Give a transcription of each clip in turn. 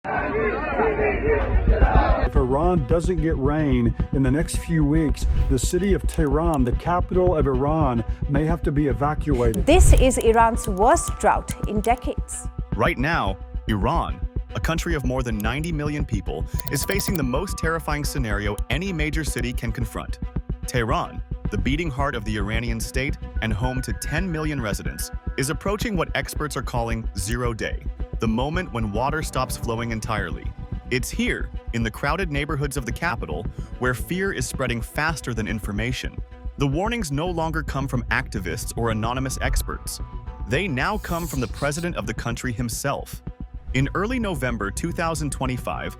If Iran doesn't get rain in the next few weeks, the city of Tehran, the capital of Iran, may have to be evacuated. This is Iran's worst drought in decades. Right now, Iran, a country of more than 90 million people, is facing the most terrifying scenario any major city can confront. Tehran, the beating heart of the Iranian state and home to 10 million residents, is approaching what experts are calling zero day, the moment when water stops flowing entirely. It's here, in the crowded neighborhoods of the capital, where fear is spreading faster than information. The warnings no longer come from activists or anonymous experts. They now come from the president of the country himself. In early November 2025,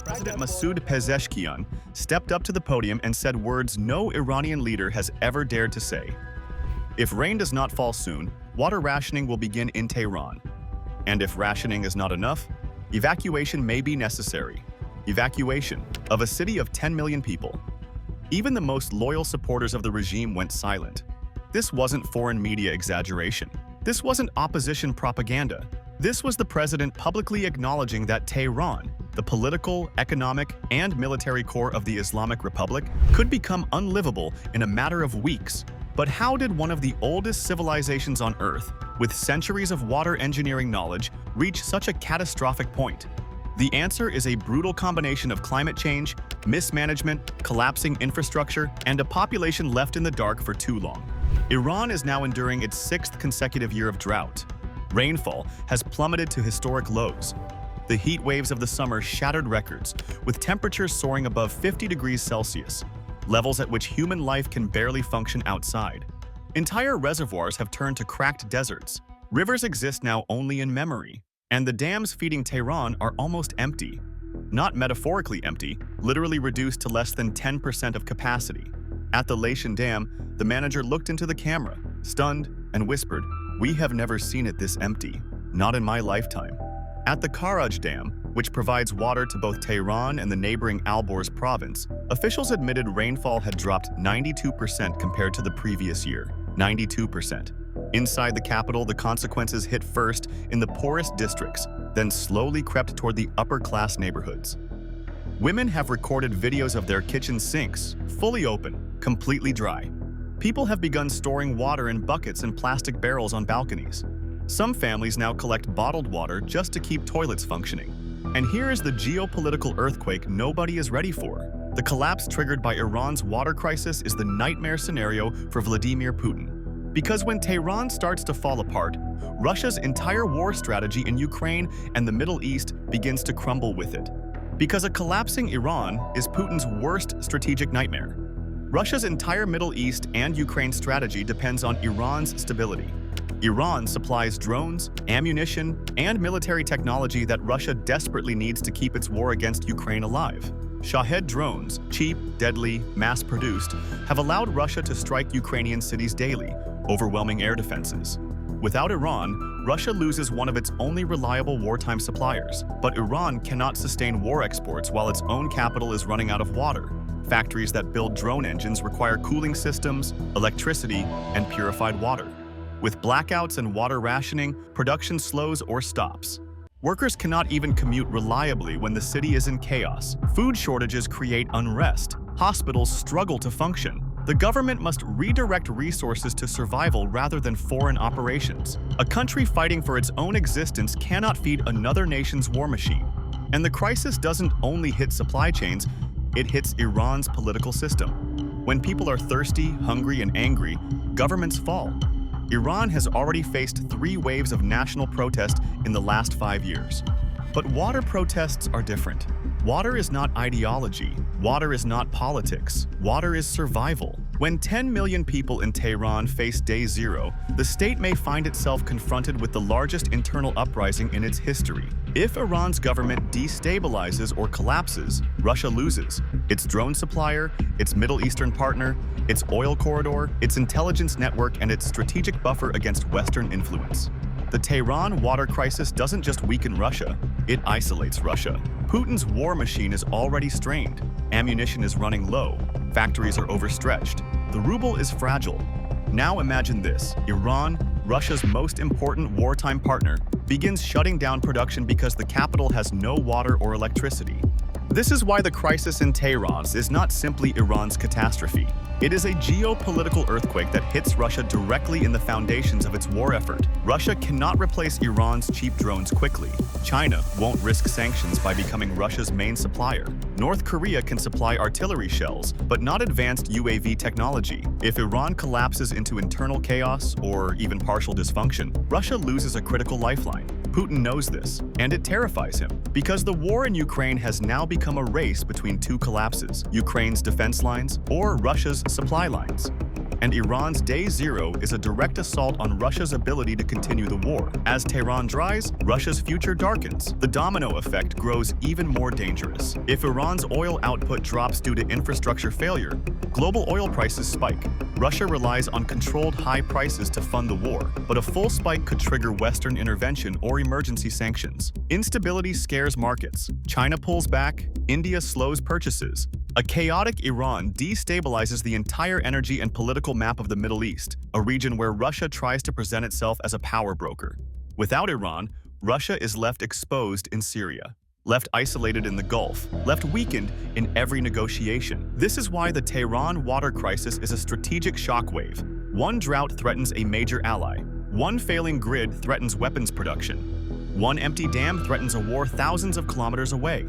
President Masoud Pezeshkian stepped up to the podium and said words no Iranian leader has ever dared to say. If rain does not fall soon, water rationing will begin in Tehran. And if rationing is not enough, evacuation may be necessary. Evacuation of a city of 10 million people. Even the most loyal supporters of the regime went silent. This wasn't foreign media exaggeration. This wasn't opposition propaganda. This was the president publicly acknowledging that Tehran, the political, economic, and military core of the Islamic Republic, could become unlivable in a matter of weeks. But how did one of the oldest civilizations on Earth, with centuries of water engineering knowledge, reach such a catastrophic point? The answer is a brutal combination of climate change, mismanagement, collapsing infrastructure, and a population left in the dark for too long. Iran is now enduring its 6th consecutive year of drought. Rainfall has plummeted to historic lows. The heat waves of the summer shattered records, with temperatures soaring above 50 degrees Celsius, levels at which human life can barely function outside. Entire reservoirs have turned to cracked deserts. Rivers exist now only in memory, and the dams feeding Tehran are almost empty. Not metaphorically empty, literally reduced to less than 10% of capacity. At the Laishan Dam, the manager looked into the camera, stunned, and whispered, "We have never seen it this empty, not in my lifetime." At the Karaj Dam, which provides water to both Tehran and the neighboring Alborz province, officials admitted rainfall had dropped 92% compared to the previous year. 92%. Inside the capital, the consequences hit first in the poorest districts, then slowly crept toward the upper-class neighborhoods. Women have recorded videos of their kitchen sinks, fully open, completely dry. People have begun storing water in buckets and plastic barrels on balconies. Some families now collect bottled water just to keep toilets functioning. And here is the geopolitical earthquake nobody is ready for. The collapse triggered by Iran's water crisis is the nightmare scenario for Vladimir Putin. Because when Tehran starts to fall apart, Russia's entire war strategy in Ukraine and the Middle East begins to crumble with it. Because a collapsing Iran is Putin's worst strategic nightmare. Russia's entire Middle East and Ukraine strategy depends on Iran's stability. Iran supplies drones, ammunition, and military technology that Russia desperately needs to keep its war against Ukraine alive. Shahed drones, cheap, deadly, mass-produced, have allowed Russia to strike Ukrainian cities daily, overwhelming air defenses. Without Iran, Russia loses one of its only reliable wartime suppliers. But Iran cannot sustain war exports while its own capital is running out of water. Factories that build drone engines require cooling systems, electricity, and purified water. With blackouts and water rationing, production slows or stops. Workers cannot even commute reliably when the city is in chaos. Food shortages create unrest. Hospitals struggle to function. The government must redirect resources to survival rather than foreign operations. A country fighting for its own existence cannot feed another nation's war machine. And the crisis doesn't only hit supply chains, it hits Iran's political system. When people are thirsty, hungry, and angry, governments fall. Iran has already faced 3 waves of national protest in the last 5 years. But water protests are different. Water is not ideology. Water is not politics. Water is survival. When 10 million people in Tehran face day zero, the state may find itself confronted with the largest internal uprising in its history. If Iran's government destabilizes or collapses, Russia loses its drone supplier, its Middle Eastern partner, its oil corridor, its intelligence network, and its strategic buffer against Western influence. The Tehran water crisis doesn't just weaken Russia, it isolates Russia. Putin's war machine is already strained. Ammunition is running low. Factories are overstretched. The ruble is fragile. Now imagine this: Iran, Russia's most important wartime partner, begins shutting down production because the capital has no water or electricity. This is why the crisis in Tehran is not simply Iran's catastrophe. It is a geopolitical earthquake that hits Russia directly in the foundations of its war effort. Russia cannot replace Iran's cheap drones quickly. China won't risk sanctions by becoming Russia's main supplier. North Korea can supply artillery shells, but not advanced UAV technology. If Iran collapses into internal chaos or even partial dysfunction, Russia loses a critical lifeline. Putin knows this, and it terrifies him, because the war in Ukraine has now become a race between two collapses: Ukraine's defense lines or Russia's supply lines. And Iran's day zero is a direct assault on Russia's ability to continue the war. As Tehran dries, Russia's future darkens. The domino effect grows even more dangerous. If Iran's oil output drops due to infrastructure failure, global oil prices spike. Russia relies on controlled high prices to fund the war, but a full spike could trigger Western intervention or emergency sanctions. Instability scares markets. China pulls back, India slows purchases. A chaotic Iran destabilizes the entire energy and political map of the Middle East, a region where Russia tries to present itself as a power broker. Without Iran, Russia is left exposed in Syria, left isolated in the Gulf, left weakened in every negotiation. This is why the Tehran water crisis is a strategic shockwave. One drought threatens a major ally. One failing grid threatens weapons production. One empty dam threatens a war thousands of kilometers away.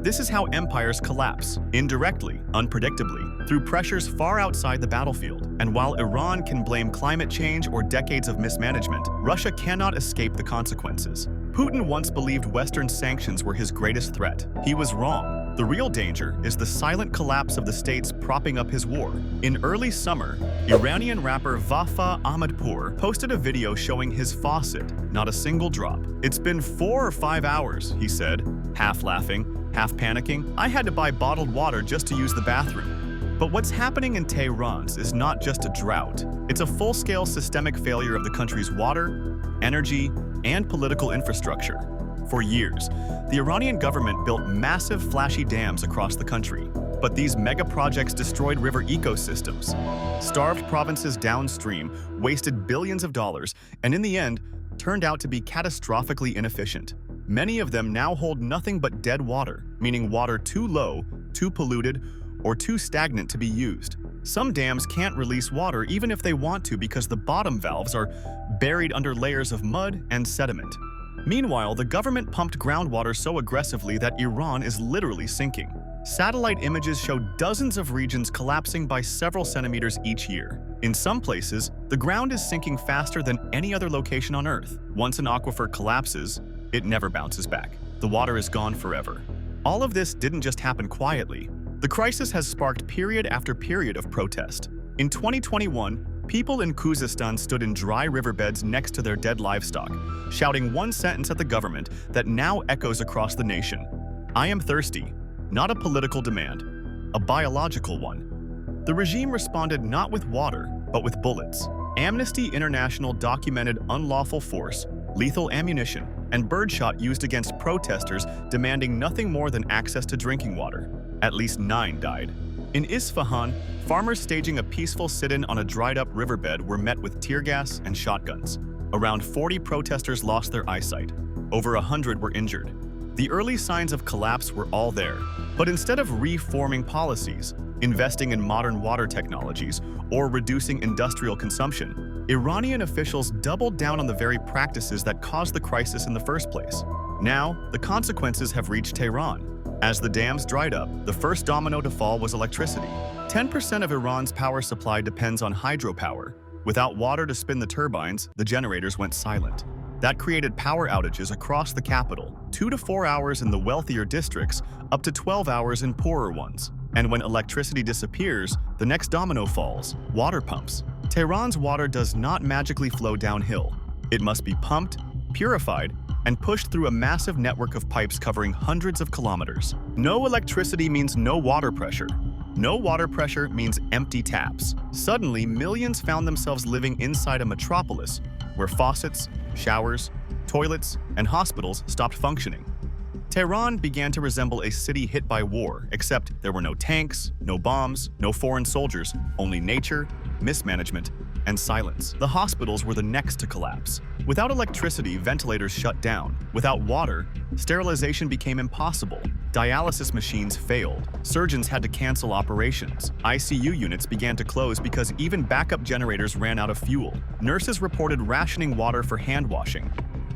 This is how empires collapse, indirectly, unpredictably, through pressures far outside the battlefield. And while Iran can blame climate change or decades of mismanagement, Russia cannot escape the consequences. Putin once believed Western sanctions were his greatest threat. He was wrong. The real danger is the silent collapse of the states propping up his war. In early summer, Iranian rapper Vafa Ahmadpour posted a video showing his faucet, not a single drop. "It's been 4 or 5 hours," he said, half laughing, half panicking. "I had to buy bottled water just to use the bathroom." But what's happening in Tehran is not just a drought. It's a full-scale systemic failure of the country's water, energy, and political infrastructure. For years, the Iranian government built massive flashy dams across the country. But these mega projects destroyed river ecosystems, starved provinces downstream, wasted billions of dollars, and in the end, turned out to be catastrophically inefficient. Many of them now hold nothing but dead water, meaning water too low, too polluted, or too stagnant to be used. Some dams can't release water even if they want to because the bottom valves are buried under layers of mud and sediment. Meanwhile, the government pumped groundwater so aggressively that Iran is literally sinking. Satellite images show dozens of regions collapsing by several centimeters each year. In some places, the ground is sinking faster than any other location on Earth. Once an aquifer collapses, it never bounces back. The water is gone forever. All of this didn't just happen quietly. The crisis has sparked period after period of protest. In 2021, people in Khuzestan stood in dry riverbeds next to their dead livestock, shouting one sentence at the government that now echoes across the nation: "I am thirsty." Not a political demand, a biological one. The regime responded not with water, but with bullets. Amnesty International documented unlawful force, lethal ammunition, and birdshot used against protesters demanding nothing more than access to drinking water. At least 9 died. In Isfahan, farmers staging a peaceful sit-in on a dried-up riverbed were met with tear gas and shotguns. Around 40 protesters lost their eyesight. Over 100 were injured. The early signs of collapse were all there. But instead of reforming policies, investing in modern water technologies, or reducing industrial consumption, Iranian officials doubled down on the very practices that caused the crisis in the first place. Now, the consequences have reached Tehran. As the dams dried up, the first domino to fall was electricity. 10% of Iran's power supply depends on hydropower. Without water to spin the turbines, the generators went silent. That created power outages across the capital, 2 to 4 hours in the wealthier districts, up to 12 hours in poorer ones. And when electricity disappears, the next domino falls: water pumps. Tehran's water does not magically flow downhill. It must be pumped, purified, and pushed through a massive network of pipes covering hundreds of kilometers. No electricity means no water pressure. No water pressure means empty taps. Suddenly, millions found themselves living inside a metropolis where faucets, showers, toilets, and hospitals stopped functioning. Tehran began to resemble a city hit by war, except there were no tanks, no bombs, no foreign soldiers, only nature, mismanagement, and silence. The hospitals were the next to collapse. Without electricity, ventilators shut down. Without water, sterilization became impossible. Dialysis machines failed. Surgeons had to cancel operations. ICU units began to close because even backup generators ran out of fuel. Nurses reported rationing water for hand washing.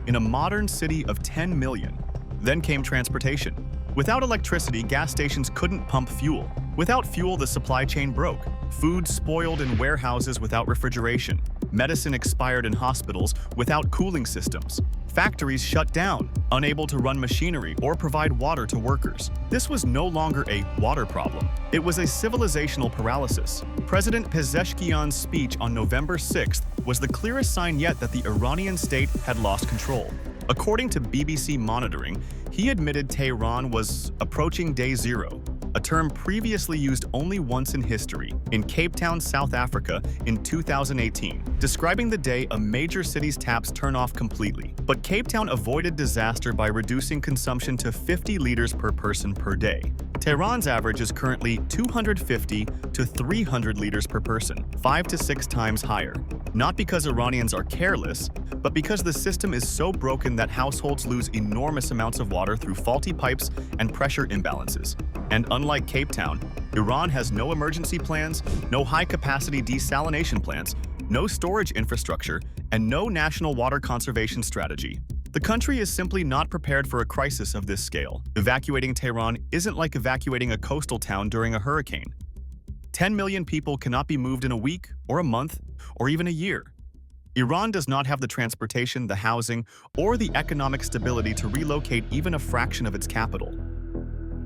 In a modern city of 10 million, then came transportation. Without electricity, gas stations couldn't pump fuel. Without fuel, the supply chain broke. Food spoiled in warehouses without refrigeration. Medicine expired in hospitals without cooling systems. Factories shut down, unable to run machinery or provide water to workers. This was no longer a water problem. It was a civilizational paralysis. President Pezeshkian's speech on November 6th was the clearest sign yet that the Iranian state had lost control. According to BBC monitoring, he admitted Tehran was approaching day zero, a term previously used only once in history, in Cape Town, South Africa in 2018, describing the day a major city's taps turn off completely. But Cape Town avoided disaster by reducing consumption to 50 liters per person per day. Tehran's average is currently 250 to 300 liters per person, 5 to 6 times higher. Not because Iranians are careless, but because the system is so broken that households lose enormous amounts of water through faulty pipes and pressure imbalances. And unlike Cape Town, Iran has no emergency plans, no high-capacity desalination plants, no storage infrastructure, and no national water conservation strategy. The country is simply not prepared for a crisis of this scale. Evacuating Tehran isn't like evacuating a coastal town during a hurricane. 10 million people cannot be moved in a week, or a month, or even a year. Iran does not have the transportation, the housing, or the economic stability to relocate even a fraction of its capital.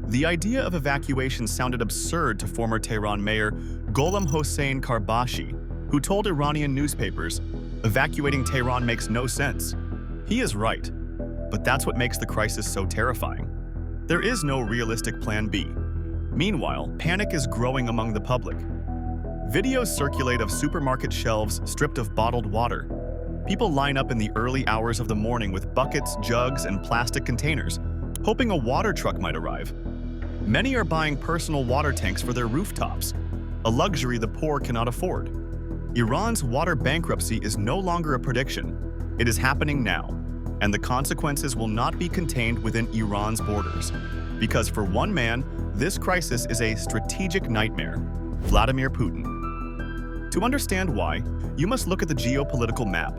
The idea of evacuation sounded absurd to former Tehran mayor Gholam Hossein Karbashi, who told Iranian newspapers, "Evacuating Tehran makes no sense." He is right, but that's what makes the crisis so terrifying. There is no realistic plan B. Meanwhile, panic is growing among the public. Videos circulate of supermarket shelves stripped of bottled water. People line up in the early hours of the morning with buckets, jugs, and plastic containers, hoping a water truck might arrive. Many are buying personal water tanks for their rooftops, a luxury the poor cannot afford. Iran's water bankruptcy is no longer a prediction. It is happening now, and the consequences will not be contained within Iran's borders. Because for one man, this crisis is a strategic nightmare: Vladimir Putin. To understand why, you must look at the geopolitical map.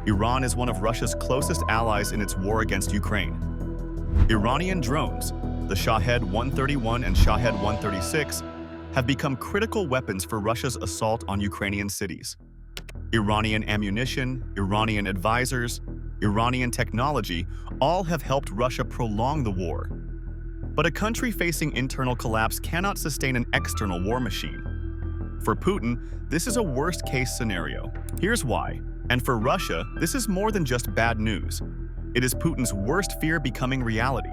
Iran is one of Russia's closest allies in its war against Ukraine. Iranian drones, the Shahed 131 and Shahed 136, have become critical weapons for Russia's assault on Ukrainian cities. Iranian ammunition, Iranian advisors, Iranian technology all have helped Russia prolong the war. But a country facing internal collapse cannot sustain an external war machine. For Putin, this is a worst-case scenario. Here's why. And for Russia, this is more than just bad news. It is Putin's worst fear becoming reality.